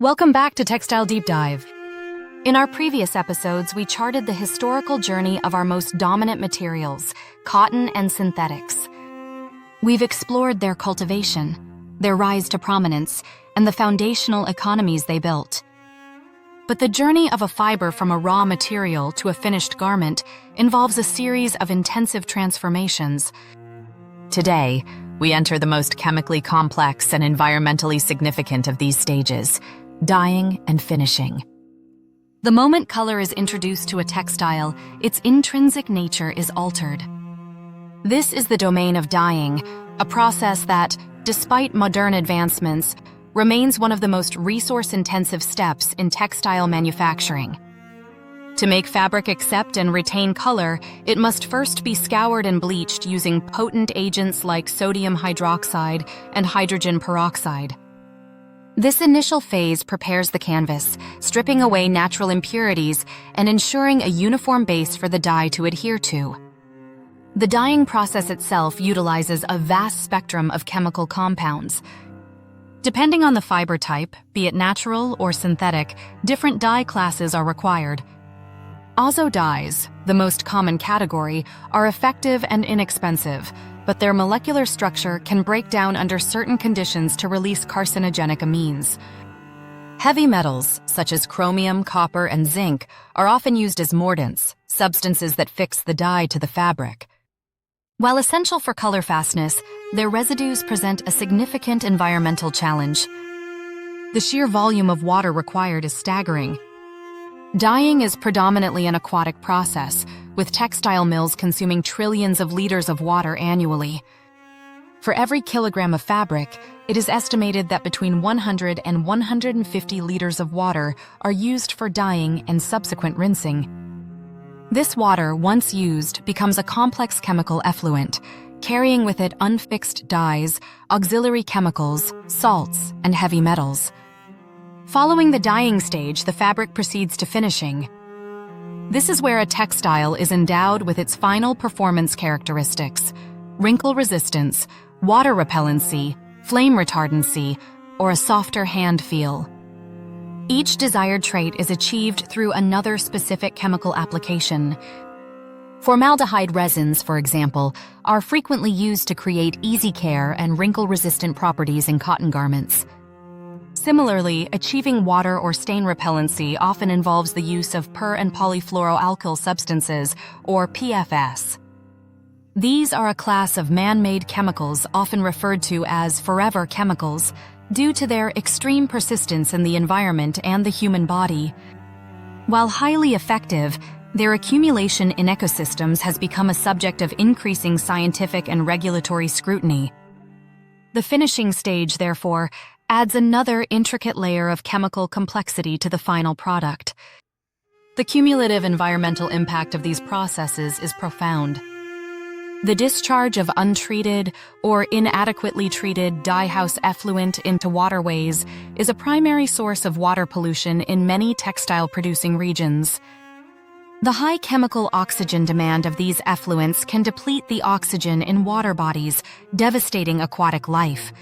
Welcome back to Textile Deep Dive. In our previous episodes, we charted the historical journey of our most dominant materials, cotton and synthetics. We've explored their cultivation, their rise to prominence, and the foundational economies they built. But the journey of a fiber from a raw material to a finished garment involves a series of intensive transformations. Today, we enter the most chemically complex and environmentally significant of these stages, dyeing and finishing. The moment color is introduced to a textile, its intrinsic nature is altered. This is the domain of dyeing, a process that, despite modern advancements, remains one of the most resource-intensive steps in textile manufacturing. To make fabric accept and retain color, it must first be scoured and bleached using potent agents like sodium hydroxide and hydrogen peroxide. This initial phase prepares the canvas, stripping away natural impurities and ensuring a uniform base for the dye to adhere to. The dyeing process itself utilizes a vast spectrum of chemical compounds. Depending on the fiber type, be it natural or synthetic, different dye classes are required. Azodyes, the most common category, are effective and inexpensive, but their molecular structure can break down under certain conditions to release carcinogenic amines. Heavy metals, such as chromium, copper, and zinc, are often used as mordants, substances that fix the dye to the fabric. While essential for color fastness, their residues present a significant environmental challenge. The sheer volume of water required is staggering. Dyeing is predominantly an aquatic process, with textile mills consuming trillions of liters of water annually. For every kilogram of fabric, it is estimated that between 100 and 150 liters of water are used for dyeing and subsequent rinsing. This water, once used, becomes a complex chemical effluent, carrying with it unfixed dyes, auxiliary chemicals, salts, and heavy metals. Following the dyeing stage, the fabric proceeds to finishing. This is where a textile is endowed with its final performance characteristics: wrinkle resistance, water repellency, flame retardancy, or a softer hand feel. Each desired trait is achieved through another specific chemical application. Formaldehyde resins, for example, are frequently used to create easy care and wrinkle-resistant properties in cotton garments. Similarly, achieving water or stain repellency often involves the use of per- and polyfluoroalkyl substances, or PFAS. These are a class of man-made chemicals often referred to as forever chemicals, due to their extreme persistence in the environment and the human body. While highly effective, their accumulation in ecosystems has become a subject of increasing scientific and regulatory scrutiny. The finishing stage, therefore, adds another intricate layer of chemical complexity to the final product. The cumulative environmental impact of these processes is profound. The discharge of untreated or inadequately treated dye-house effluent into waterways is a primary source of water pollution in many textile-producing regions. The high chemical oxygen demand of these effluents can deplete the oxygen in water bodies, devastating aquatic life.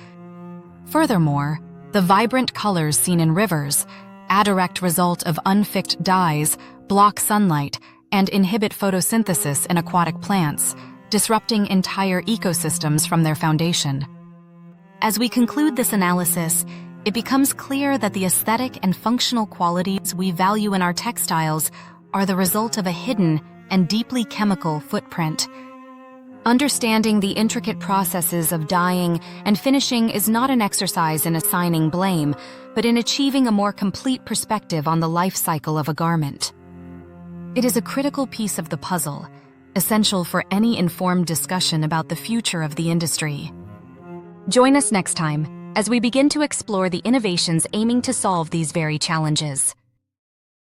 Furthermore, the vibrant colors seen in rivers, a direct result of unfixed dyes, block sunlight and inhibit photosynthesis in aquatic plants, disrupting entire ecosystems from their foundation. As we conclude this analysis, it becomes clear that the aesthetic and functional qualities we value in our textiles are the result of a hidden and deeply chemical footprint. Understanding the intricate processes of dyeing and finishing is not an exercise in assigning blame, but in achieving a more complete perspective on the life cycle of a garment. It is a critical piece of the puzzle, essential for any informed discussion about the future of the industry. Join us next time as we begin to explore the innovations aiming to solve these very challenges.